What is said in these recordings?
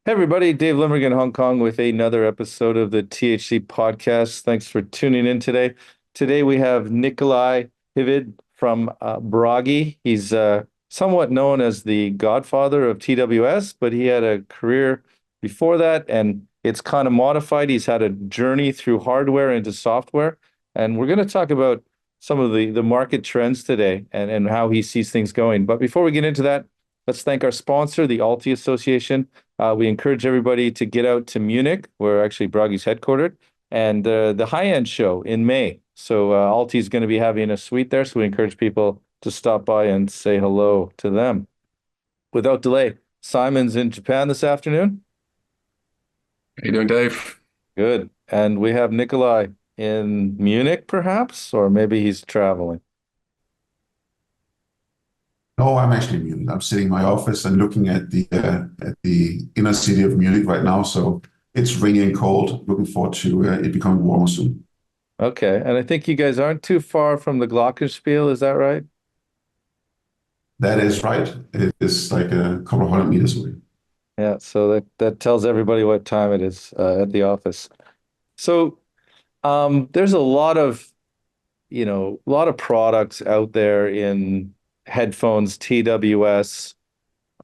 Hey everybody, Dave Limerick in Hong Kong with another episode of the THD Podcast. Thanks for tuning in today. Today we have Nikolaj Hviid from Bragi. He's somewhat known as the godfather of TWS, but he had a career before that and it's kind of modified. He's had a journey through hardware into software, and we're going to talk about some of the market trends today and how he sees things going. But before we get into that, let's thank our sponsor, the ALTI Association. We encourage everybody to get out to Munich, where actually Bragi's headquartered, and the high-end show in May. So Alti is going to be having a suite there, so we encourage people to stop by and say hello to them. Without delay, Simon's in Japan this afternoon. How you doing, Dave? Good. And we have Nikolaj in Munich, perhaps, or maybe he's traveling. No, I'm actually in Munich. I'm sitting in my office and looking at the inner city of Munich right now. So it's rainy and cold. Looking forward to it becoming warmer soon. Okay. And I think you guys aren't too far from the Glockenspiel, is that right? That is right. It is like a couple of 100 meters away. Yeah, so that tells everybody what time it is at the office. So there's a lot of, a lot of products out there in headphones, TWS,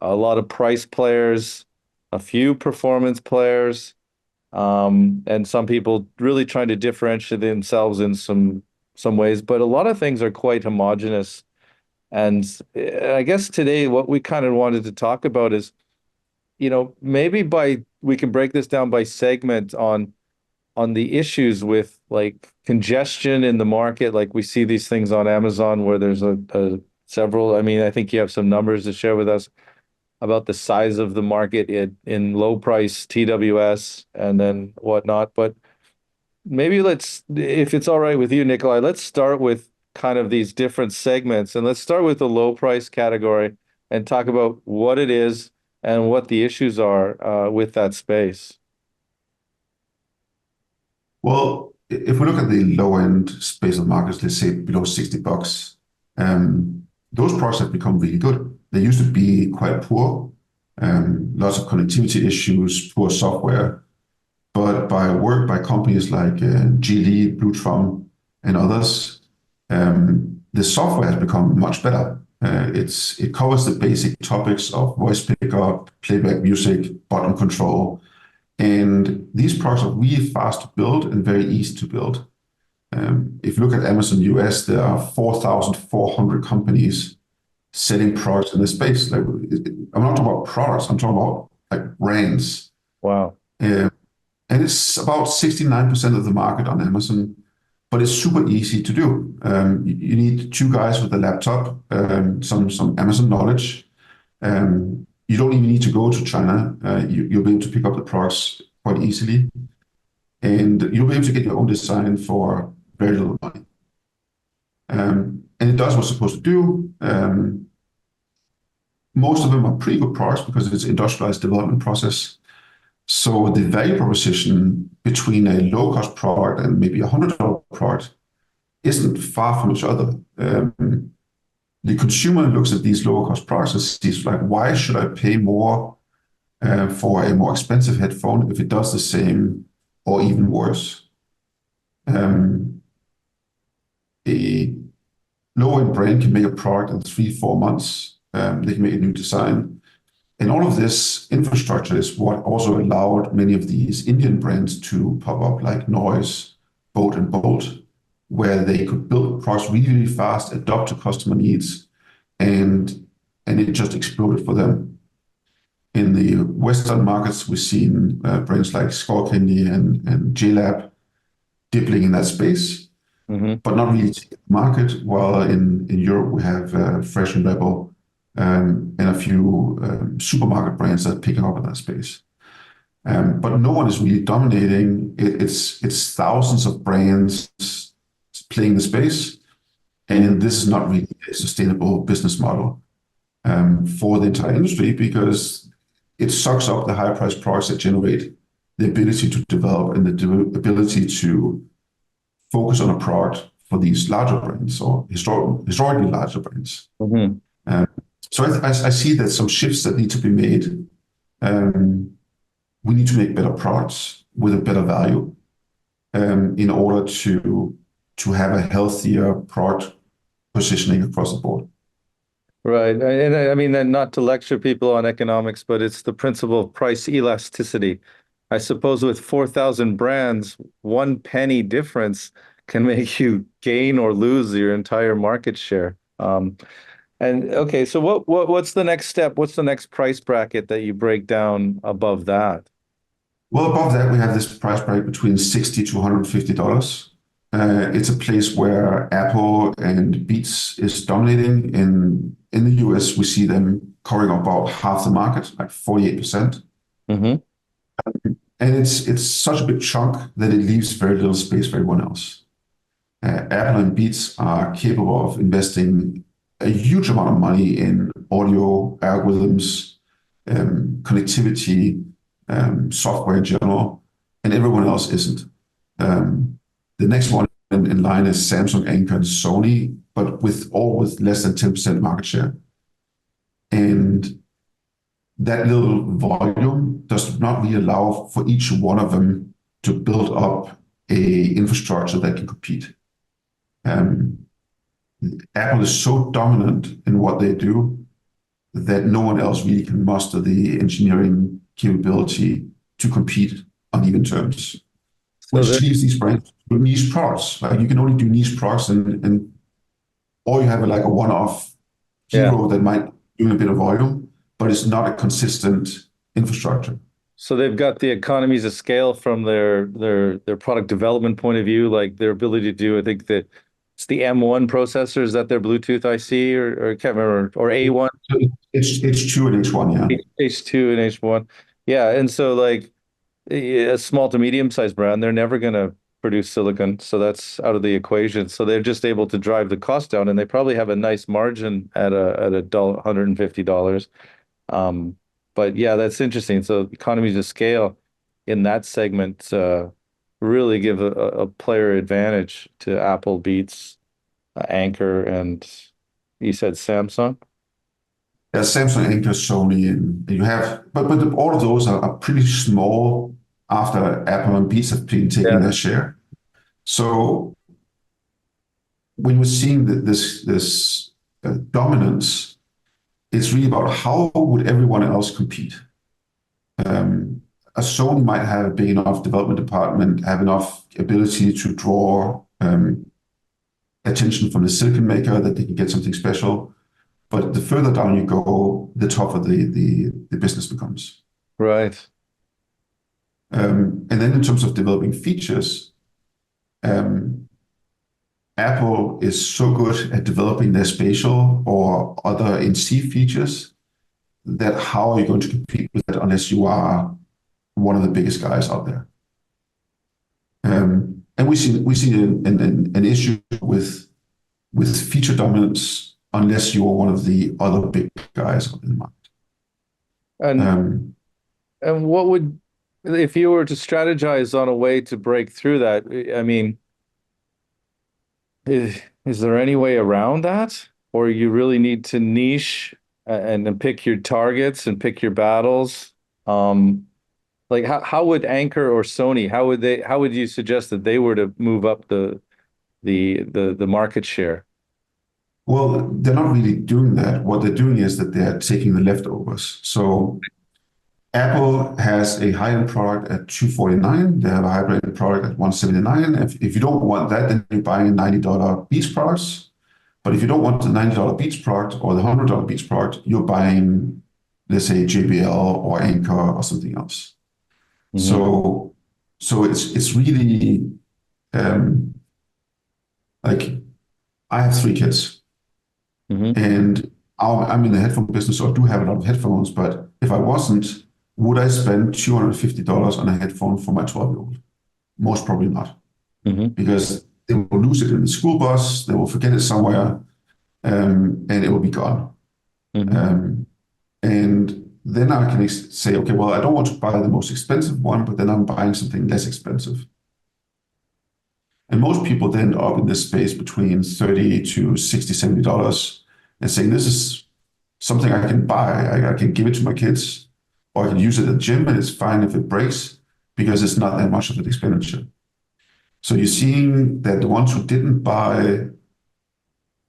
a lot of price players, a few performance players, and some people really trying to differentiate themselves in some ways, but a lot of things are quite homogenous. And I guess today what we kind of wanted to talk about is, maybe we can break this down by segment on the issues with like congestion in the market. Like we see these things on Amazon where there's a several. I mean, I think you have some numbers to share with us about the size of the market in low price TWS and then whatnot. But maybe if it's all right with you, Nikolaj, let's start with kind of these different segments, and let's start with the low price category and talk about what it is and what the issues are with that space. Well, if we look at the low end space of markets, let's say below $60, those products have become really good. They used to be quite poor, lots of connectivity issues, poor software. But by work by companies like GD, Bluetron, and others, the software has become much better. It covers the basic topics of voice pickup, playback music, button control, and these products are really fast to build and very easy to build. If you look at Amazon US, there are 4,400 companies selling products in this space. Like, I'm not talking about products, I'm talking about like brands. Wow. Uh, and it's about 69% of the market on Amazon, but it's super easy to do. You need two guys with a laptop, some Amazon knowledge. You don't even need to go to China. You'll be able to pick up the products quite easily, and you'll be able to get your own design for very little money. And it does what it's supposed to do. Most of them are pretty good products because it's an industrialized development process. So the value proposition between a low-cost product and maybe $100 product isn't far from each other. The consumer looks at these lower-cost products and sees like, why should I pay more for a more expensive headphone if it does the same or even worse? A low-end brand can make a product in 3-4 months. They can make a new design. And all of this infrastructure is what also allowed many of these Indian brands to pop up, like Noise, Boat and Bolt, where they could build products really, really fast, adapt to customer needs, and it just exploded for them. In the Western markets, we've seen brands like Skull Candy and JLab dipping in that space, but not really taking the market. While in Europe, we have Fresh and Rebel and a few supermarket brands that are picking up in that space. But no one is really dominating. It's thousands of brands playing the space, and this is not really a sustainable business model for the entire industry because it sucks up the high-priced products that generate the ability to develop and the ability to focus on a product for these larger brands or historically larger brands. So I see that some shifts that need to be made. we need to make better products with a better value in order to have a healthier product positioning across the board. Right. And I mean, and not to lecture people on economics, but it's the principle of price elasticity. I suppose with 4,000 brands, 1 penny difference can make you gain or lose your entire market share. And okay, so what's the next step? What's the next price bracket that you break down above that? Well, above that, we have this price bracket between $60 to $150. It's a place where Apple and Beats is dominating. In the US, we see them covering about half the market, like 48%. Mm-hmm. And it's such a big chunk that it leaves very little space for everyone else. Apple and Beats are capable of investing a huge amount of money in audio algorithms, connectivity, software in general, and everyone else isn't. The next one in line is Samsung, Anker, and Sony, but with less than 10% market share. And that little volume does not really allow for each one of them to build up a infrastructure that can compete. Apple is so dominant in what they do that no one else really can muster the engineering capability to compete on even terms. So Which leaves these brands with niche products. Like you can only do niche products or you have like a one-off hero that might do a bit of volume, but it's not a consistent infrastructure. So they've got the economies of scale from their product development point of view, like their ability to do, I think that it's the M1 processors that their Bluetooth IC or I can't remember, or A1. It's H2 and H1, yeah. H2 and H1. Yeah. And so like a small to medium sized brand, they're never going to produce silicon. So that's out of the equation. So they're just able to drive the cost down and they probably have a nice margin at $150. But yeah, that's interesting. So economies of scale in that segment really give a player advantage to Apple, Beats, Anker, and you said Samsung? Yeah, Samsung, Anker, Sony, and you have, but all of those are pretty small after Apple and Beats have been taking their share. So when we're seeing this dominance, it's really about how would everyone else compete. A Sony might have a big enough development department, have enough ability to draw attention from the silicon maker that they can get something special. But the further down you go, the tougher the business becomes. Right. And then in terms of developing features, Apple is so good at developing their spatial or other in-C features that how are you going to compete with that unless you are one of the biggest guys out there? And we see an issue with feature dominance unless you are one of the other big guys in the market. And what would, if you were to strategize on a way to break through that, I mean, is there any way around that? Or you really need to niche and pick your targets and pick your battles? Like how would Anker or Sony, how would you suggest that they were to move up the market share? Well, they're not really doing that. What they're doing is that they're taking the leftovers. So Apple has a high-end product at $249. They have a high-end product at $179. If you don't want that, then you're buying $90 Beats products. But if you don't want the $90 Beats product or the $100 Beats product, you're buying, let's say, JBL or Anker or something else. Mm-hmm. So it's really like I have 3 kids. Mm-hmm. And I'm in the headphone business, so I do have a lot of headphones. But if I wasn't, would I spend $250 on a headphone for my 12-year-old? Most probably not. Mm-hmm. Because they will lose it in the school bus, they will forget it somewhere, and it will be gone. Mm-hmm. And then I can say, okay, well, I don't want to buy the most expensive one, but then I'm buying something less expensive. And most people then end up in this space between $30 to $60, $70 and saying, this is something I can buy. I can give it to my kids, or I can use it at the gym and it's fine if it breaks because it's not that much of an expenditure. So you're seeing that the ones who didn't buy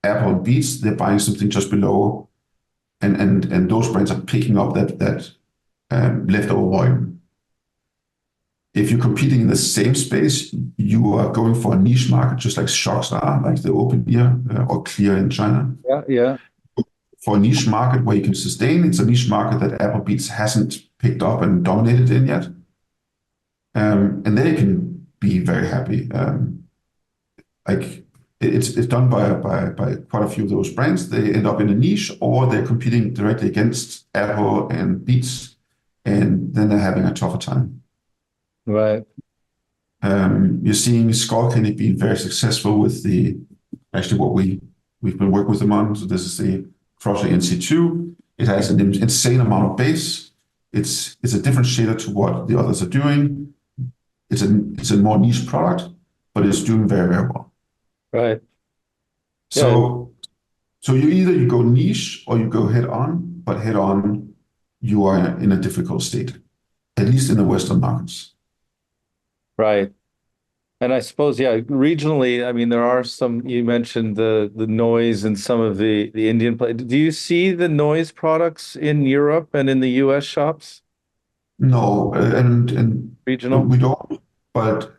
Apple and Beats, they're buying something just below, and those brands are picking up that leftover volume. If you're competing in the same space, you are going for a niche market, just like shocks are, like the open ear or clear in China. Yeah. For a niche market where you can sustain, it's a niche market that Apple Beats hasn't picked up and dominated in yet. And they can be very happy. Like it's done by quite a few of those brands. They end up in a niche, or they're competing directly against Apple and Beats, and then they're having a tougher time. Right. You're seeing Skullcandy being very successful with what we've been working with them on. So this is the Crusher NC2. It has an insane amount of bass. It's a different shader to what the others are doing. It's a more niche product, but it's doing very, very well. Right. So you go niche or you go head on, but head on, you are in a difficult state, at least in the Western markets. Right. And I suppose, yeah, regionally, I mean, there are some, you mentioned the noise and some of the Indian play. Do you see the noise products in Europe and in the US shops? No, and Regional? we don't, but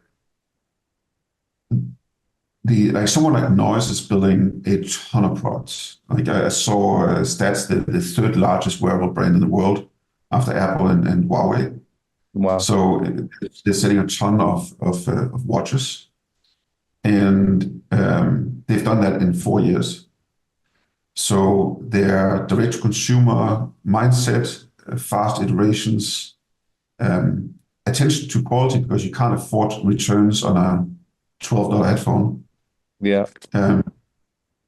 like someone like Noise is building a ton of products. Like I saw stats that the third largest wearable brand in the world after Apple and Huawei. Wow. So they're selling a ton of watches, and they've done that in 4 years. So their direct-to-consumer mindset, fast iterations, attention to quality, because you can't afford returns on a $12 headphone. Yeah.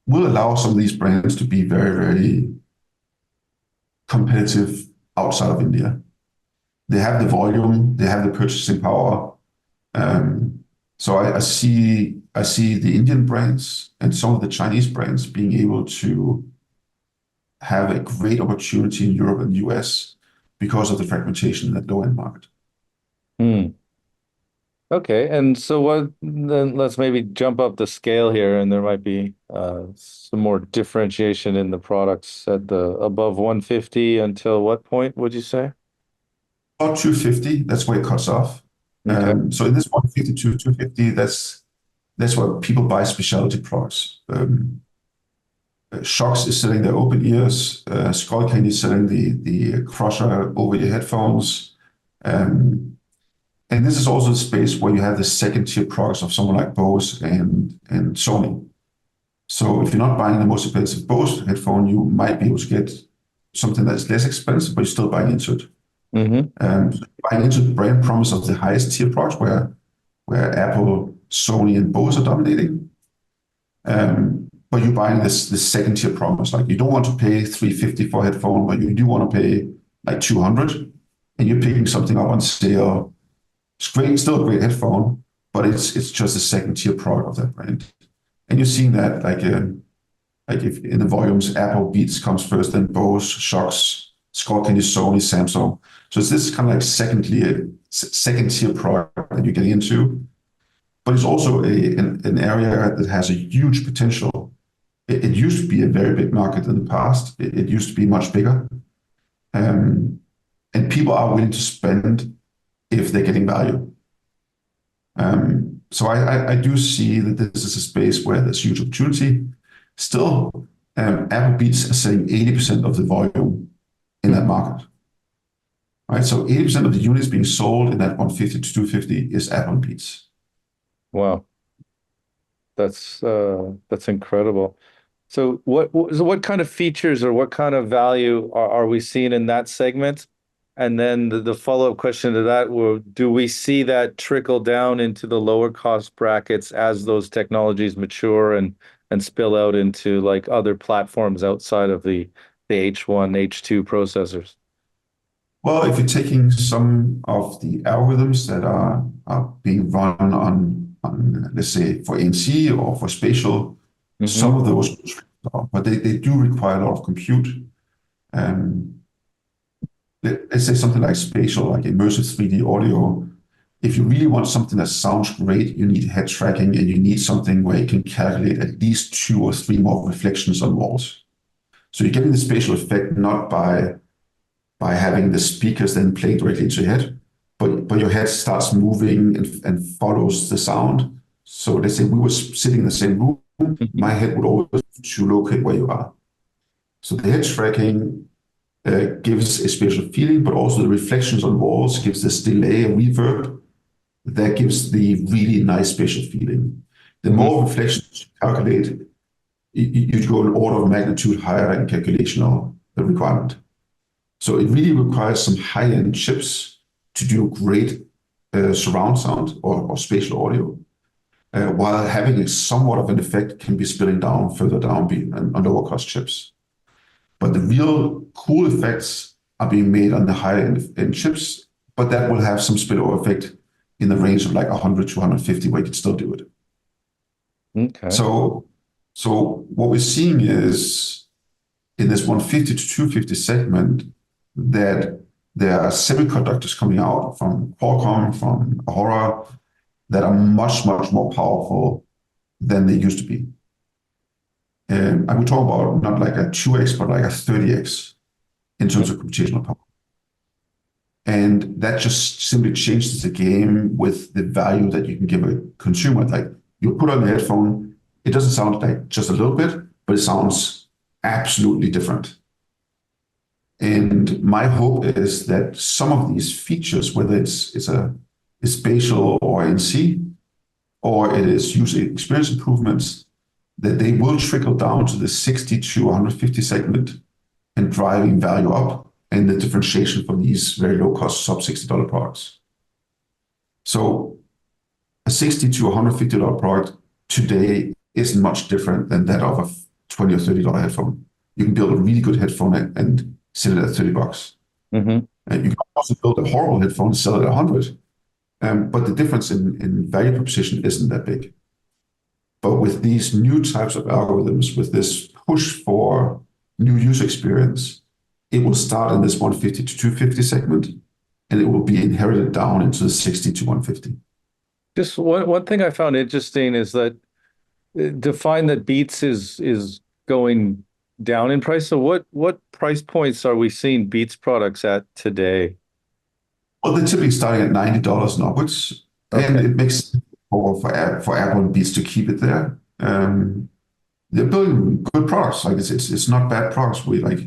Will allow some of these brands to be very, very competitive outside of India. They have the volume, they have the purchasing power. So I see the Indian brands and some of the Chinese brands being able to have a great opportunity in Europe and the US because of the fragmentation in that low-end market. Okay, and so then let's maybe jump up the scale here, and there might be some more differentiation in the products at the above 150 until what point would you say? About 250, that's where it cuts off. Okay. So in this 150 to 250, that's where people buy specialty products. Shocks is selling their open ears. Skullcandy is selling the Crusher over-ear headphones. And this is also the space where you have the second-tier products of someone like Bose and Sony. So if you're not buying the most expensive Bose headphone, you might be able to get something that's less expensive, but you're still buying into it. Buying into the brand promise of the highest tier products where Apple, Sony, and Bose are dominating. But you're buying this second tier promise. Like you don't want to pay $350 for a headphone, but you do want to pay like $200, and you're picking something up on sale. It's great, still a great headphone, but it's just a second tier product of that brand. And you're seeing that like if in the volumes, Apple Beats comes first, then Bose, Shocks, Skullcandy, Sony, Samsung. So it's this kind of like second tier product that you're getting into. But it's also an area that has a huge potential. It used to be a very big market in the past. It used to be much bigger. And people are willing to spend if they're getting value. So I do see that this is a space where there's huge opportunity. Still, Apple Beats are selling 80% of the volume in that market. Right? So 80% of the units being sold in that 150 to 250 is Apple Beats. Wow. That's incredible. So what kind of features or what kind of value are we seeing in that segment? And then the follow-up question to that, do we see that trickle down into the lower cost brackets as those technologies mature and spill out into like other platforms outside of the H1, H2 processors? Well, if you're taking some of the algorithms that are being run on let's say for ANC or for spatial, some of those, but they do require a lot of compute. let's say something like spatial, like immersive 3D audio. If you really want something that sounds great, you need head tracking, and you need something where you can calculate at least 2 or 3 more reflections on walls. So you're getting the spatial effect not by having the speakers then playing directly into your head, but your head starts moving and follows the sound. So let's say we were sitting in the same room, my head would always to locate where you are. So the head tracking gives a spatial feeling, but also the reflections on walls gives this delay, a reverb that gives the really nice spatial feeling. The more reflections you calculate, you go an order of magnitude higher in calculational requirement. So it really requires some high-end chips to do great surround sound or spatial audio, while having somewhat of an effect can be spilling down further down on lower cost chips. But the real cool effects are being made on the high-end chips, but that will have some spillover effect in the range of like 100 to 150 where you can still do it. Okay. So what we're seeing is in this 150 to 250 segment that there are semiconductors coming out from Qualcomm, from Aurora, that are much, much more powerful than they used to be. And I would talk about not like a 2x, but like a 30x in terms of computational power. And that just simply changes the game with the value that you can give a consumer. Like you put on the headphone, it doesn't sound like just a little bit, but it sounds absolutely different. And my hope is that some of these features, whether it's spatial or ANC, or it is user experience improvements, that they will trickle down to the 60 to 150 segment and driving value up and the differentiation from these very low cost sub $60 products. So a $60 to $150 product today isn't much different than that of a $20 or $30 headphone. You can build a really good headphone and sell it at $30. And you can also build a horrible headphone and sell it at $100. But the difference in value proposition isn't that big. But with these new types of algorithms, with this push for new user experience, it will start in this 150 to 250 segment, and it will be inherited down into the 60 to 150. Just one thing I found interesting is that define that Beats is going down in price. So what price points are we seeing Beats products at today? Well, they're typically starting at $90 and upwards, and it makes sense for Apple and Beats to keep it there. They're building good products. Like it's not bad products. We like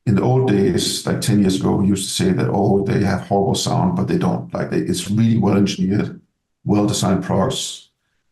in the old days, like 10 years ago, we used to say that, oh, they have horrible sound, but they don't. Like it's really well engineered, well designed products.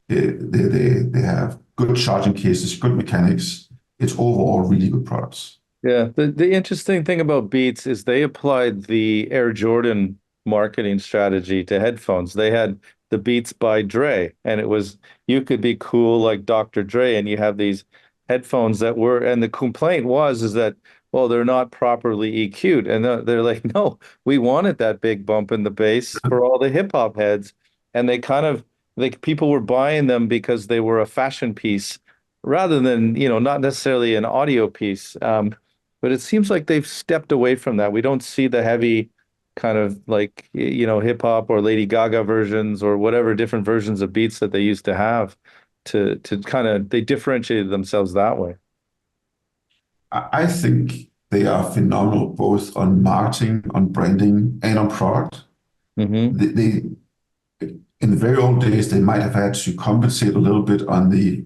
They have good charging cases, good mechanics. It's overall really good products. Yeah, the interesting thing about Beats is they applied the Air Jordan marketing strategy to headphones. They had the Beats by Dre, and it was you could be cool like Dr. Dre, and you have these headphones that were, and the complaint is that, well, they're not properly EQ'd, and they're like, no, we wanted that big bump in the bass for all the hip hop heads, and they kind of like people were buying them because they were a fashion piece rather than not necessarily an audio piece. But it seems like they've stepped away from that. We don't see the heavy kind of like hip hop or Lady Gaga versions or whatever different versions of Beats that they used to have to kind of they differentiated themselves that way. I think they are phenomenal both on marketing, on branding, and on product. They in the very old days they might have had to compensate a little bit on the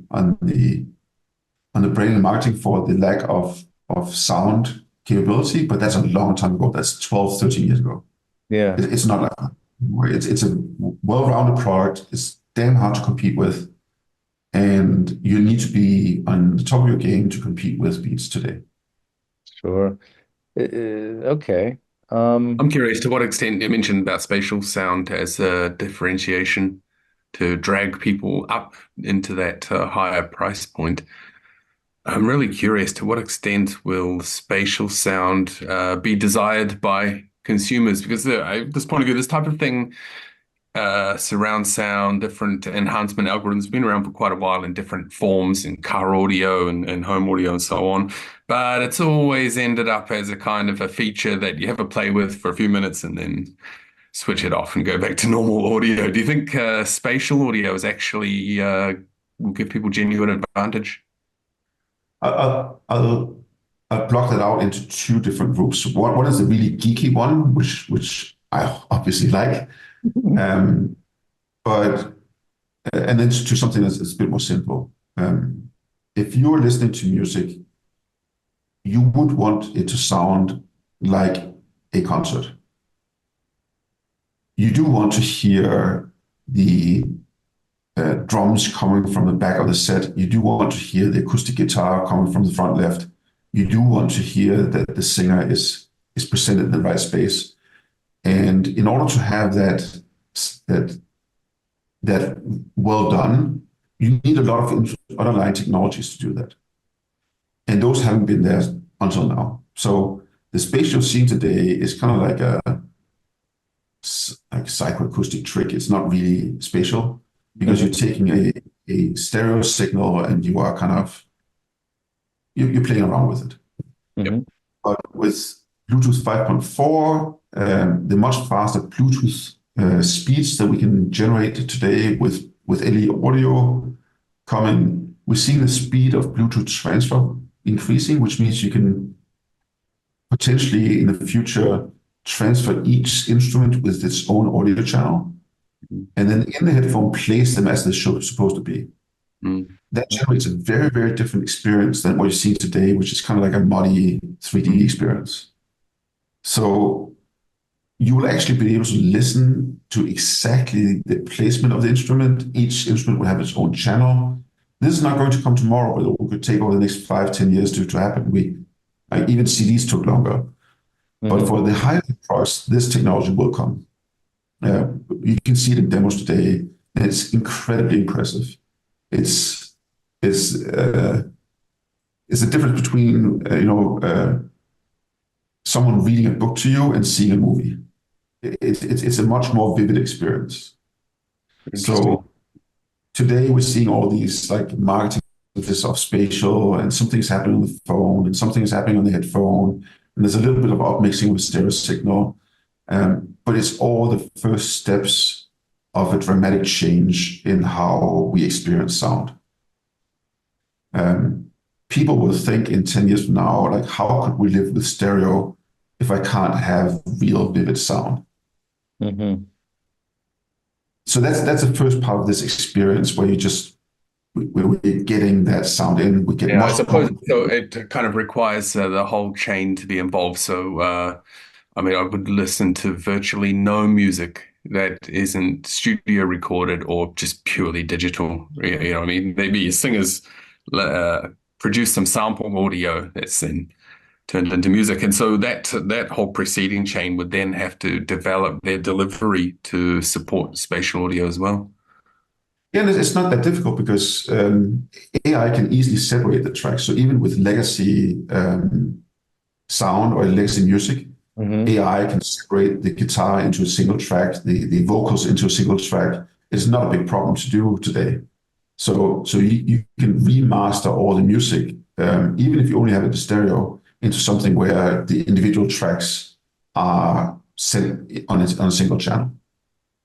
branding and marketing for the lack of sound capability, but that's a long time ago. That's 12, 13 years ago. Yeah. It's not like it's a well-rounded product. It's damn hard to compete with. And you need to be on the top of your game to compete with Beats today. Sure. Okay. I'm curious to what extent you mentioned about spatial sound as a differentiation to drag people up into that higher price point. I'm really curious to what extent will spatial sound be desired by consumers? Because at this point of view, this type of thing, surround sound, different enhancement algorithms, have been around for quite a while in different forms, in car audio and home audio and so on. but it's always ended up as a kind of a feature that you have a play with for a few minutes and then switch it off and go back to normal audio. Do you think spatial audio is actually will give people genuine advantage? I'll block that out into two different groups. One is the really geeky one, which I obviously like, um, but and then to something that's a bit more simple. If you're listening to music, you would want it to sound like a concert. You do want to hear the drums coming from the back of the set. You do want to hear the acoustic guitar coming from the front left. You do want to hear that the singer is presented in the right space. And in order to have that well done, you need a lot of underlying technologies to do that. And those haven't been there until now. So the spatial scene today is kind of like a psychoacoustic trick. It's not really spatial because you're taking a stereo signal and you are kind of you're playing around with it. Mm-hmm. But with Bluetooth 5.4, the much faster Bluetooth speeds that we can generate today with LE audio coming, we're seeing the speed of Bluetooth transfer increasing, which means you can potentially in the future transfer each instrument with its own audio channel, and then in the headphone place them as they're supposed to be. That generates a very, very different experience than what you see today, which is kind of like a muddy 3D experience. So you will actually be able to listen to exactly the placement of the instrument. Each instrument will have its own channel. This is not going to come tomorrow, but it could take over the next 5-10 years to happen. Even CDs took longer. But for the higher products, this technology will come. You can see it in demos today, and it's incredibly impressive. It's the difference between someone reading a book to you and seeing a movie. It's a much more vivid experience. So today we're seeing all these like marketing of spatial, and something's happening on the phone, and something's happening on the headphone, and there's a little bit of upmixing with stereo signal, but it's all the first steps of a dramatic change in how we experience sound. People will think in 10 years from now, like, how could we live with stereo if I can't have real vivid sound? So that's the first part of this experience where we're getting that sound in. We get I suppose so. It kind of requires the whole chain to be involved. So, I would listen to virtually no music that isn't studio recorded or just purely digital. Maybe singers produce some sample audio that's then turned into music, and so that whole preceding chain would then have to develop their delivery to support spatial audio as well. Yeah, and it's not that difficult because AI can easily separate the tracks. So even with legacy sound or legacy music, AI can separate the guitar into a single track, the vocals into a single track. It's not a big problem to do today. So you can remaster all the music, even if you only have it in stereo, into something where the individual tracks are sent on a single channel.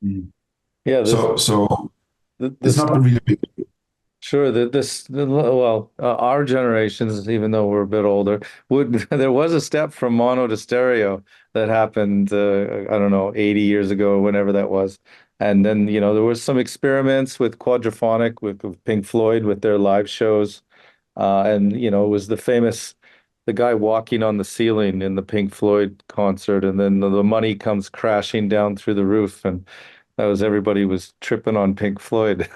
Yeah. It's not really big. Sure. Our generations, even though we're a bit older, there was a step from mono to stereo that happened, I don't know, 80 years ago, whenever that was. And then, there was some experiments with quadraphonic with Pink Floyd with their live shows. And, it was the guy walking on the ceiling in the Pink Floyd concert, and then the money comes crashing down through the roof, and everybody was tripping on Pink Floyd.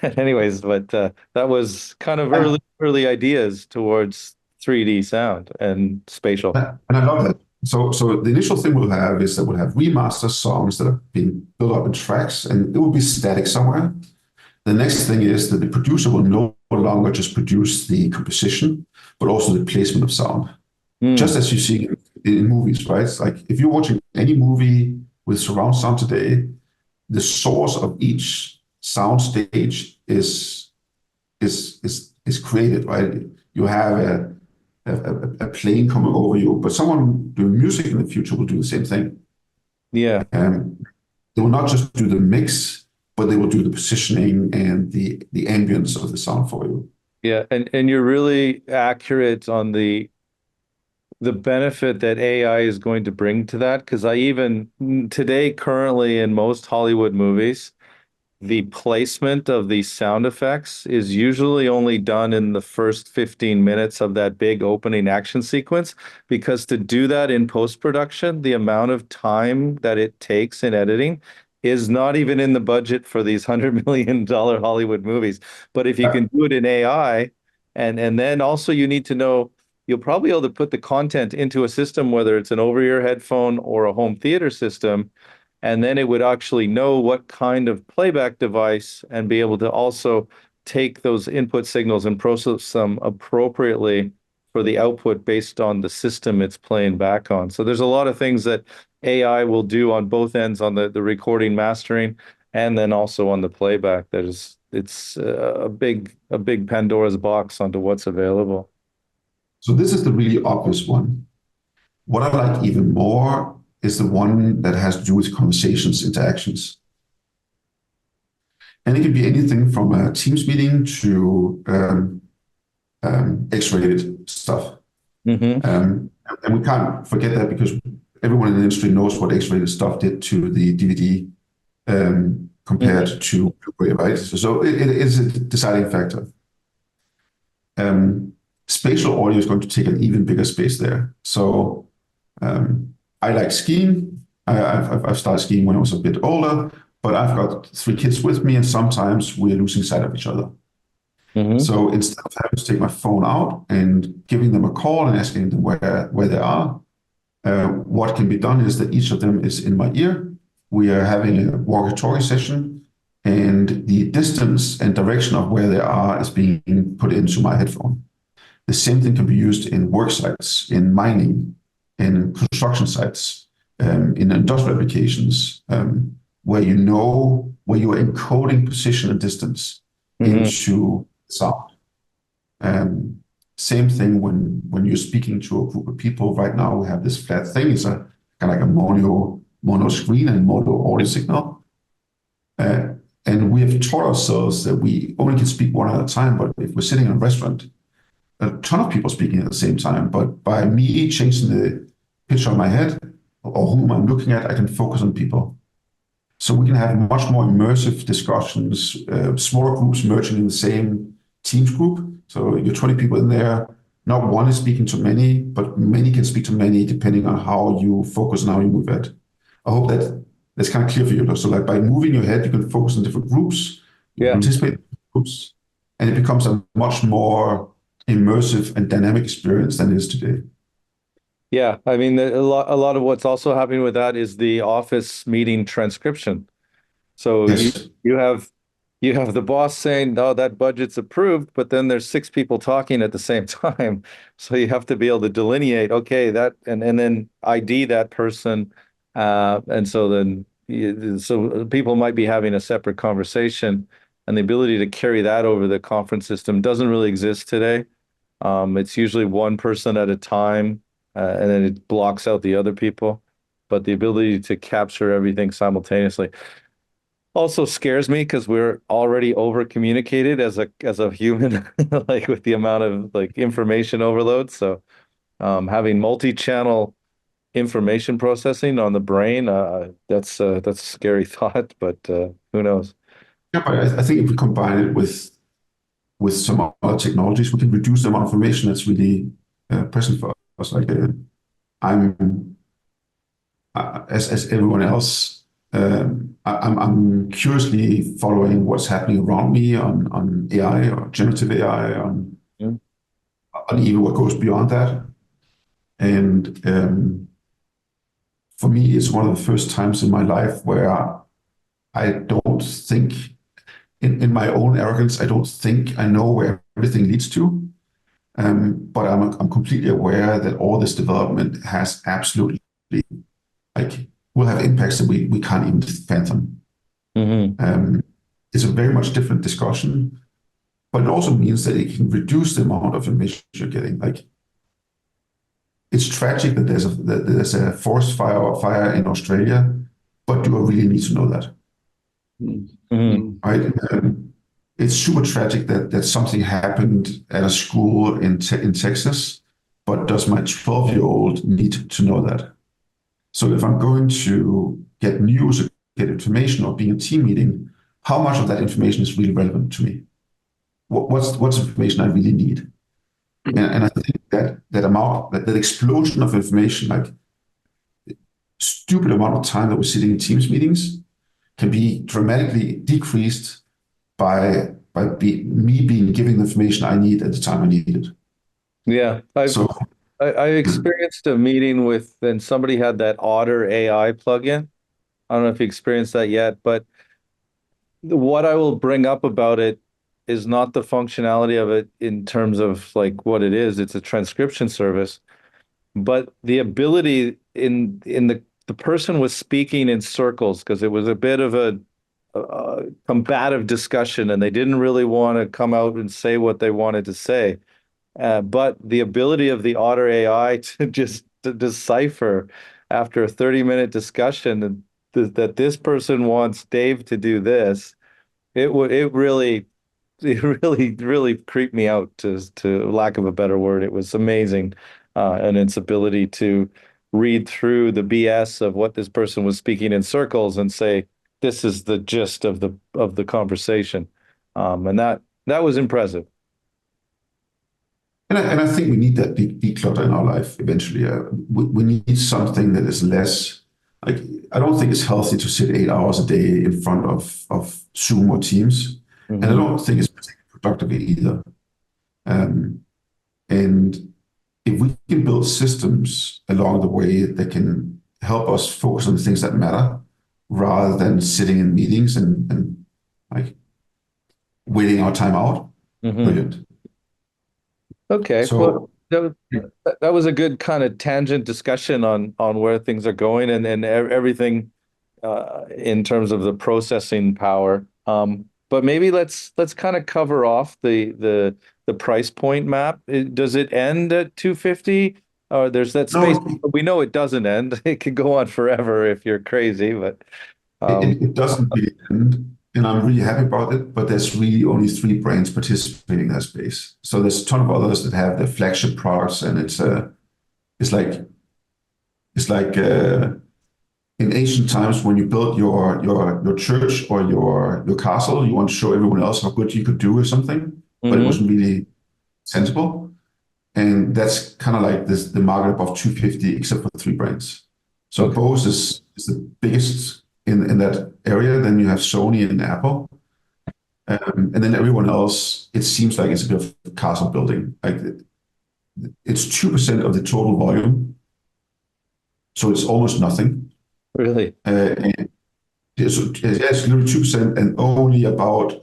Anyways, but that was kind of early ideas towards 3D sound and spatial. And I love that. So the initial thing we'll have is that we'll have remastered songs that have been built up in tracks, and it will be static somewhere. The next thing is that the producer will no longer just produce the composition, but also the placement of sound. Just as you see in movies, right? It's like if you're watching any movie with surround sound today, the source of each sound stage is created, right? You have a plane coming over you, but someone doing music in the future will do the same thing. Yeah. They will not just do the mix, but they will do the positioning and the ambience of the sound for you. Yeah. And you're really accurate on the benefit that AI is going to bring to that. Because I even today, currently in most Hollywood movies, the placement of these sound effects is usually only done in the first 15 minutes of that big opening action sequence, because to do that in post-production, the amount of time that it takes in editing is not even in the budget for these $100 million Hollywood movies. But if you can do it in AI, and then also you need to know, you'll probably be able to put the content into a system, whether it's an over-ear headphone or a home theater system, and then it would actually know what kind of playback device and be able to also take those input signals and process them appropriately for the output based on the system it's playing back on. So there's a lot of things that AI will do on both ends, on the recording, mastering, and then also on the playback. It's a big Pandora's box onto what's available. So this is the really obvious one. What I like even more is the one that has to do with conversations, interactions. And it can be anything from a Teams meeting to X-rated stuff. And we can't forget that, because everyone in the industry knows what X-rated stuff did to the DVD compared to Blu-ray, right? So it is a deciding factor. Spatial audio is going to take an even bigger space there. So I like skiing. I've started skiing when I was a bit older, but I've got 3 kids with me, and sometimes we're losing sight of each other. So instead of having to take my phone out and giving them a call and asking them where they are, what can be done is that each of them is in my ear. We are having a walkie-talkie session, and the distance and direction of where they are is being put into my headphone. The same thing can be used in work sites, in mining, in construction sites, in industrial applications, where you are encoding position and distance into sound. Same thing when you're speaking to a group of people. Right now, we have this flat thing. It's a kind of like a mono screen and mono audio signal. And we have taught ourselves that we only can speak one at a time. But if we're sitting in a restaurant, a ton of people speaking at the same time. But by me changing the pitch on my head or whom I'm looking at, I can focus on people. So we can have much more immersive discussions, smaller groups merging in the same Teams group. So you're 20 people in there. Not one is speaking to many, but many can speak to many depending on how you focus and how you move it. I hope that's kind of clear for you. So like by moving your head, you can focus on different groups, participate in groups, and it becomes a much more immersive and dynamic experience than it is today. Yeah, I mean, a lot of what's also happening with that is the office meeting transcription. So Yes. you have the boss saying, "Oh, that budget's approved," but then there's 6 people talking at the same time. So you have to be able to delineate, okay, that and then ID that person, and so then so people might be having a separate conversation, and the ability to carry that over the conference system doesn't really exist today. It's usually one person at a time, and then it blocks out the other people. But the ability to capture everything simultaneously also scares me, because we're already over communicated as a human, like with the amount of like information overload. So having multi-channel information processing on the brain, that's a scary thought, but who knows? Yeah, but I think if we combine it with some other technologies, we can reduce the amount of information that's really present for us. Like I'm as everyone else, I'm curiously following what's happening around me on AI or generative AI, on even what goes beyond that. And for me, it's one of the first times in my life where I don't think, in my own arrogance, I don't think I know where everything leads to. But I'm completely aware that all this development has absolutely, like, will have impacts that we can't even fathom. It's a very much different discussion, but it also means that it can reduce the amount of information you're getting. Like, it's tragic that there's a forest fire in Australia, but do I really need to know that? Mm-hmm. Right? It's super tragic that something happened at a school in Texas, but does my 12-year-old need to know that? So if I'm going to get news or get information or be in a team meeting, how much of that information is really relevant to me? What's information I really need? And I think that explosion of information, like stupid amount of time that we're sitting in Teams meetings, can be dramatically decreased by me being given the information I need at the time I need it. Yeah, I experienced a meeting and somebody had that Otter AI plugin. I don't know if you experienced that yet, but what I will bring up about it is not the functionality of it in terms of like what it is. It's a transcription service, but the ability in the person was speaking in circles because it was a bit of a combative discussion and they didn't really want to come out and say what they wanted to say. But the ability of the Otter AI to just to decipher after a 30-minute discussion that this person wants Dave to do this, it really really creeped me out to lack of a better word. It was amazing, and its ability to read through the BS of what this person was speaking in circles and say, this is the gist of the conversation. And that was impressive. And I think we need that declutter in our life eventually. We need something that is less, like, I don't think it's healthy to sit 8 hours a day in front of Zoom or Teams. Mm-hmm. And I don't think it's particularly productive either. And if we can build systems along the way that can help us focus on the things that matter rather than sitting in meetings and like waiting our time out, Mm-hmm. brilliant. Okay, So, well, that was a good kind of tangent discussion on where things are going and everything in terms of the processing power. But maybe let's kind of cover off the price point map. Does it end at 250? Or there's that space? no, We know it doesn't end. It could go on forever if you're crazy, but it doesn't really end, and I'm really happy about it, but there's really only 3 brands participating in that space. So there's a ton of others that have their flagship products, and it's like in ancient times when you built your church or your castle, you want to show everyone else how good you could do or something, but it wasn't really sensible. And that's kind of like the market above 250, except for 3 brands. So Okay. Bose is the biggest in that area. Then you have Sony and Apple. And then everyone else, it seems like it's a bit of castle building. Like it's 2% of the total volume. So it's almost nothing. Really? And it's literally 2% and only about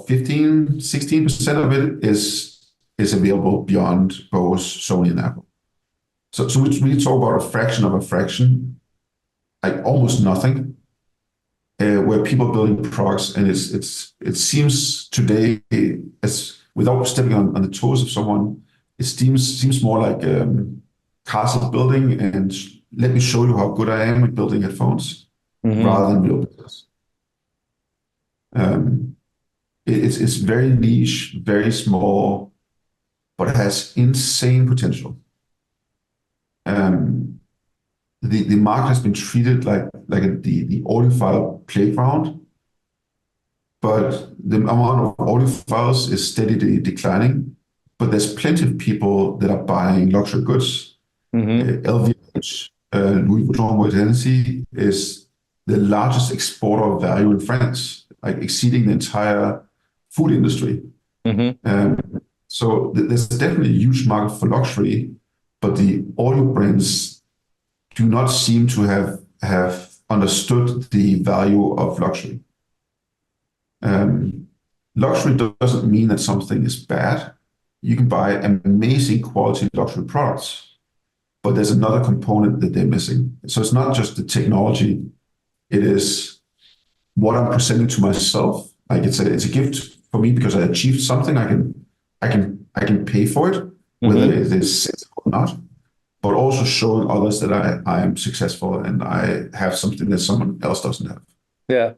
15, 16% of it is available beyond Bose, Sony, and Apple. So we talk about a fraction of a fraction, like almost nothing, where people are building products, and it seems today, as without stepping on the toes of someone, it seems more like castle building and let me show you how good I am at building headphones rather than real business. It's very niche, very small, but it has insane potential. The market has been treated like the audiophile playground, but the amount of audiophiles is steadily declining. But there's plenty of people that are buying luxury goods. LVMH, Louis Vuitton Moet Hennessy is the largest exporter of value in France, like exceeding the entire food industry. So there's definitely a huge market for luxury, but the audio brands do not seem to have understood the value of luxury. Luxury doesn't mean that something is bad. You can buy amazing quality luxury products, but there's another component that they're missing. So it's not just the technology, it is what I'm presenting to myself. Like it's a gift for me because I achieved something. I can pay for it, whether Hmm. it is sensible or not, but also showing others that I am successful and I have something that someone else doesn't have. Yeah.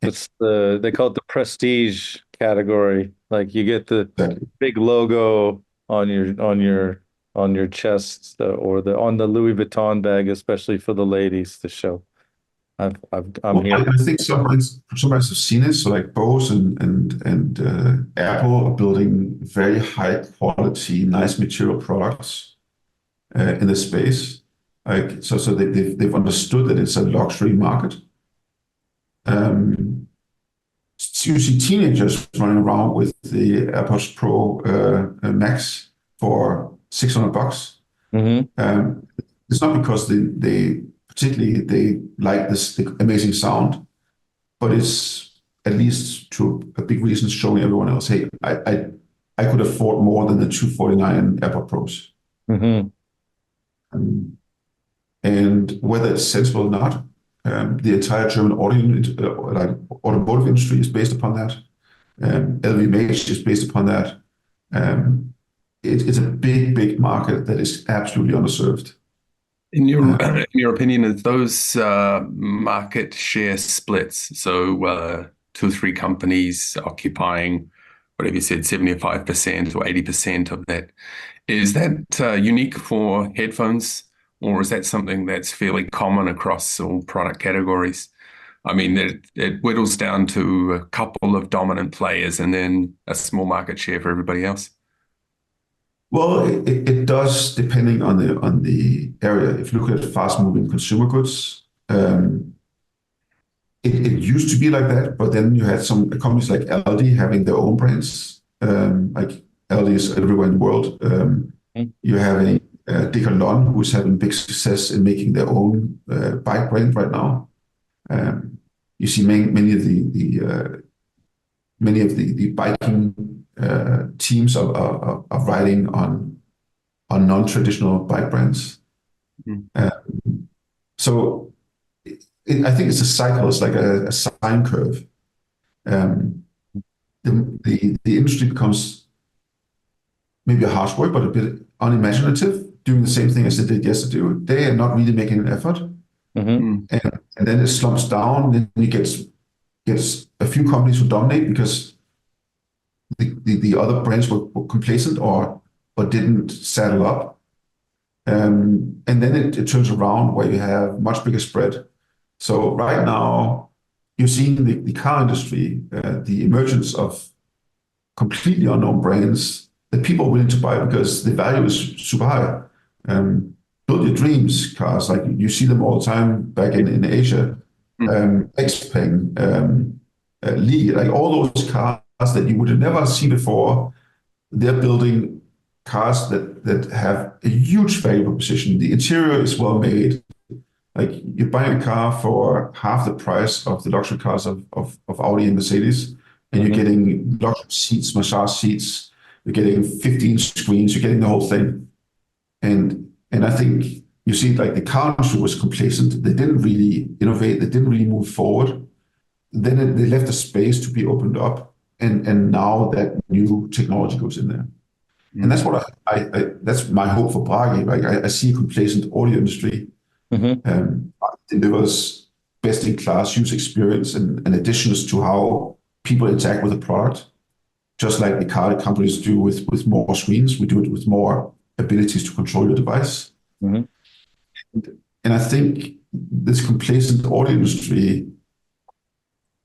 It's they call it the prestige category. Like you get the Exactly. big logo on your chest or the on the Louis Vuitton bag, especially for the ladies to show. I'm Well, here. I think some brands have seen it. So like Bose and Apple are building very high quality, nice material products in this space. Like so they've understood that it's a luxury market. Um, so you see teenagers running around with the AirPods Pro Max for $600. Hmm. It's not because they particularly they like this amazing sound, but it's at least to a big reason showing everyone else, hey, I could afford more than the 249 AirPod Pros. Hmm. Um, and whether it's sensible or not, the entire German automotive industry is based upon that. LVMH is based upon that. Um, it's a big market that is absolutely underserved. In your Uh, in your opinion, is those market share splits, so two or three companies occupying whatever you said, 75% or 80% of that, is that unique for headphones, or is that something that's fairly common across all product categories? I mean, it whittles down to a couple of dominant players and then a small market share for everybody else. Well, it does depending on the area. If you look at fast moving consumer goods, it used to be like that, but then you had some companies like ALDI having their own brands. Like ALDI is everywhere in the world. You're having Decathlon, who's having big success in making their own bike brand right now. Um, you see many of the biking teams are riding on non-traditional bike brands. Mm. Uh, so I think it's a cycle. It's like a sine curve. Um, the industry becomes maybe a harsh word, but a bit unimaginative, doing the same thing as they did yesterday. They are not really making an effort, Hmm. Mm. and then it slumps down. Then you gets a few companies who dominate because the other brands were complacent or didn't saddle up. And then it turns around where you have much bigger spread. So right now, you're seeing the car industry, the emergence of completely unknown brands that people are willing to buy because the value is super high. Um, Build your dreams cars, like you see them all the time back in Asia. Mm. Xpeng, Li, like all those cars that you would have never seen before. They're building cars that have a huge value proposition. The interior is well made. Like you're buying a car for half the price of the luxury cars of Audi and Mercedes, and you're Hmm. getting luxury seats, massage seats, you're getting 15 screens, you're getting the whole thing. And I think you see like the car industry was complacent. They didn't really innovate, they didn't really move forward. Then they left a space to be opened up, and now that new technology goes in there. And Mm. that's what that's my hope for Bragi. Like I see a complacent audio industry Hmm. delivers best in class user experience and additions to how people interact with the product, just like the car companies do with more screens. We do it with more abilities to control your device. Hmm. And I think this complacent audio industry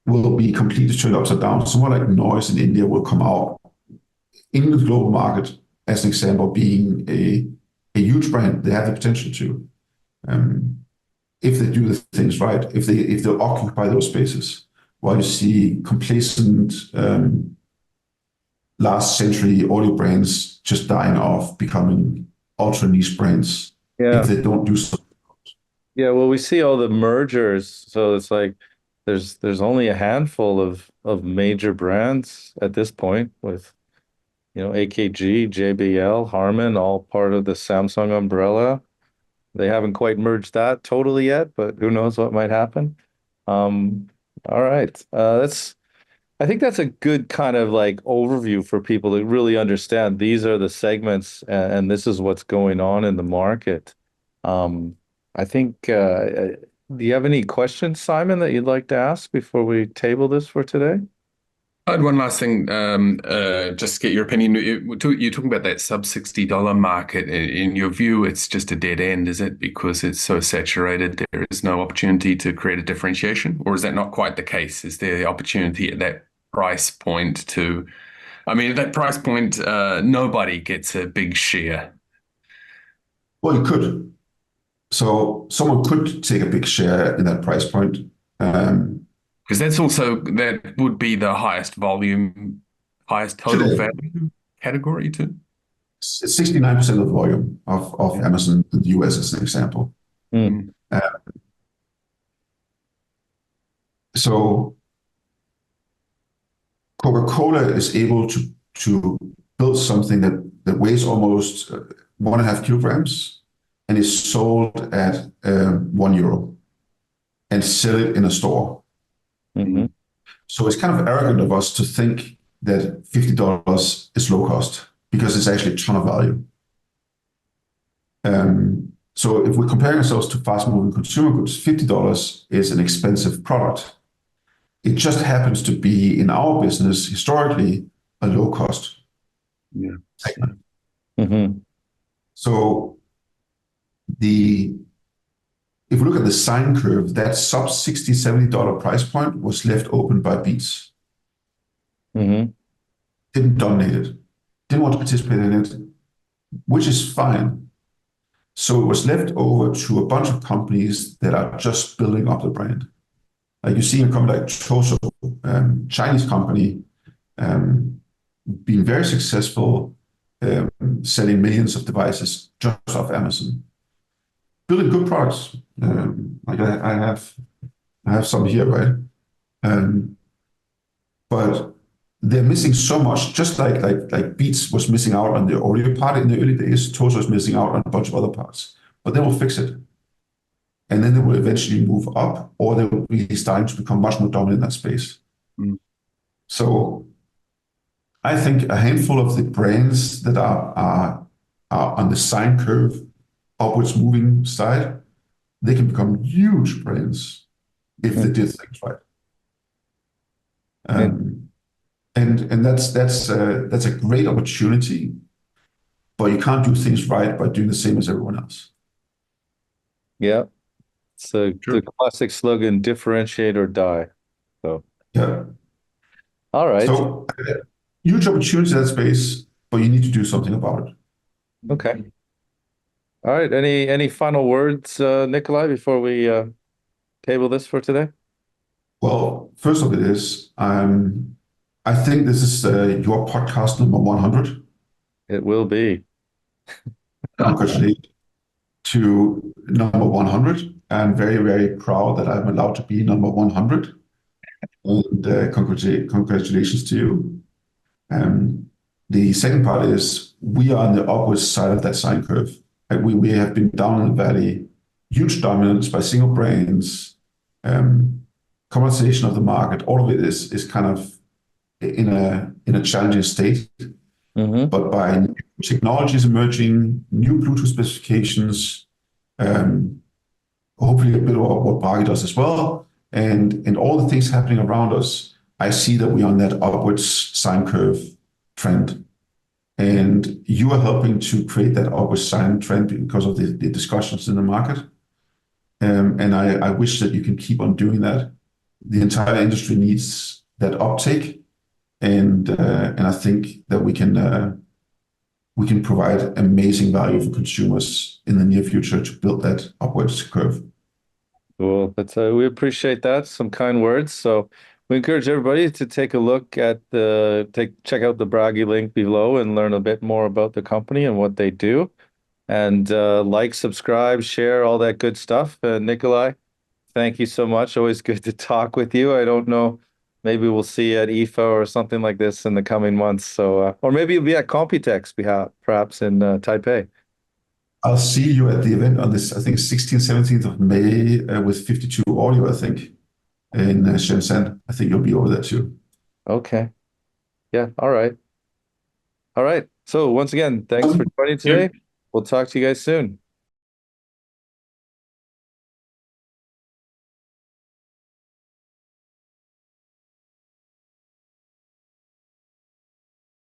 will be completely turned upside down. Someone like Noise in India will come out in the global market, as an example, being a huge brand. They have the potential to. Um, if they do the things right, if they occupy those spaces, while you see complacent last century audio brands just dying off, becoming ultra niche brands if Yeah. they don't do so. Yeah, well, we see all the mergers, so it's like there's only a handful of major brands at this point with, AKG, JBL, Harman, all part of the Samsung umbrella. They haven't quite merged that totally yet, but who knows what might happen. Um, all right. I think that's a good kind of like overview for people to really understand these are the segments and this is what's going on in the market. Um, I think, do you have any questions, Simon, that you'd like to ask before we table this for today? I had one last thing, just to get your opinion. You're talking about that sub $60 market. In your view, it's just a dead end, is it? Because it's so saturated, there is no opportunity to create a differentiation? Or is that not quite the case? Is there the opportunity at that price point to, I mean, at that price point, nobody gets a big share. Well, you could. So someone could take a big share in that price point. Because that would be the highest volume, highest total Today, value category too. it's 69% of the volume of Amazon in the US as an example. Mm. Uh, so Coca-Cola is able to build something that weighs almost 1.5 kilograms and is sold at €1 and sell it in a store. Hmm. So it's kind of arrogant of us to think that $50 is low cost because it's actually a ton of value. So if we're comparing ourselves to fast-moving consumer goods, $50 is an expensive product. It just happens to be in our business historically a low cost segment. Hmm. So if we look at the sine curve, that sub $60, $70 price point was left open by Beats. Hmm. Didn't dominate it, didn't want to participate in it, which is fine. So it was left over to a bunch of companies that are just building up the brand. Like you see a company like Total, Chinese company, being very successful, selling millions of devices just off Amazon, building good products. Like I have some here, right? But they're missing so much, just like Beats was missing out on the audio part in the early days. Total is missing out on a bunch of other parts, but they will fix it. And then they will eventually move up, or they will be starting to become much more dominant in that space. Mm. So I think a handful of the brands that are on the sine curve, upwards moving side, they can become huge brands if they did things right. And that's a great opportunity, but you can't do things right by doing the same as everyone else. Yeah. So Sure. the classic slogan, differentiate or die. So, Yeah. all right. So huge opportunity in that space, but you need to do something about it. Okay. All right. Any final words, Nikolaj, before we table this for today? Well, first of it is, I think this is your podcast number 100. It will be. Congratulations to number 100. I'm very, very proud that I'm allowed to be number 100. And congratulations to you. The second part is we are on the upward side of that sine curve. Like we have been down in the valley, huge dominance by single brands, commoditization of the market. All of it is kind of in a challenging state. Mm-hmm. But by new technologies emerging, new Bluetooth specifications, hopefully a bit of what Bragi does as well, and all the things happening around us, I see that we're on that upwards sine curve trend. And you are helping to create that upward sine trend because of the discussions in the market. And I wish that you can keep on doing that. The entire industry needs that uptake. And I think that we can provide amazing value for consumers in the near future to build that upwards curve. Cool. We appreciate that. Some kind words. So we encourage everybody to take a look at check out the Bragi link below and learn a bit more about the company and what they do. And like, subscribe, share, all that good stuff. Nikolaj, thank you so much. Always good to talk with you. I don't know. Maybe we'll see you at IFA or something like this in the coming months. So, or maybe you'll be at Computex, perhaps in Taipei. I'll see you at the event on this, I think, 16th, 17th of May with 52 Audio, I think, in Shenzhen. I think you'll be over there too. Okay. Yeah. All right. All right. So once again, thanks for joining today. Yep. We'll talk to you guys soon.